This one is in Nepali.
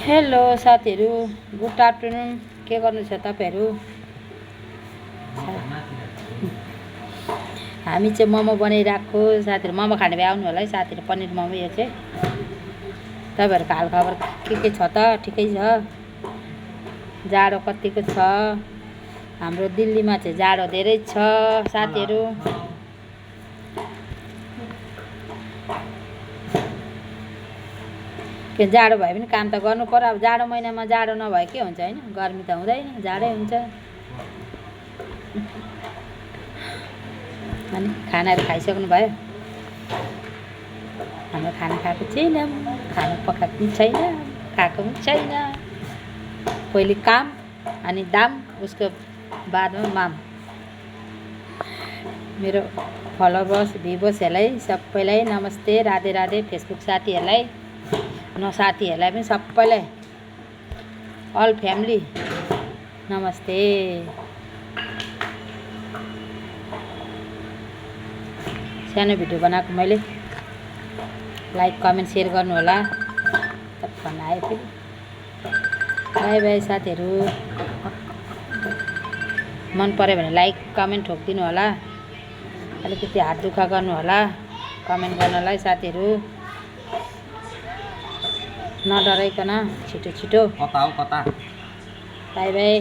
हेलो साथीहरू, गुड आफ्टरनुन। के गर्नुहुन्छ तपाईहरू? हामी चाहिँ मोमो बनाइराखेको। साथीहरू मोमो खाने भए आउनु होला है साथीहरू। पनिर मोमो यो चाहिँ तपाईँहरूको हालखबर के छ त? ठिकै छ? जाडो कतिको छ? हाम्रो दिल्लीमा चाहिँ जाडो धेरै छ साथीहरू। के जाडो भए पनि काम त गर्नु पर्यो। अब जाडो महिनामा जाडो नभए के हुन्छ हैन? गर्मी त हुँदैन, जाडै हुन्छ। अनि खानाहरू खाइसक्नु भयो? हाम्रो खाना खाएको छैन, खाना पकाएको पनि छैन, खाएको पनि छैन। पहिले काम अनि दाम, उसको बादमा माम। मेरो फलोवर्स भ्युवर्सहरूलाई सबैलाई नमस्ते, राधे राधे। फेसबुक साथीहरूलाई साथीहरूलाई पनि सबैलाई, अल फ्यामिली नमस्ते। सानो भिडियो बनाएको मैले, लाइक कमेन्ट सेयर गर्नु होला। भन्न आयो फेरि। बाई बाई साथीहरू। मन पर्यो भने लाइक कमेन्ट ठोकिदिनु होला। अलिकति हात दुःख गर्नु होला कमेन्ट गर्नलाई साथीहरू। नडराइकन छिटो छिटो। कता हो कता? By by.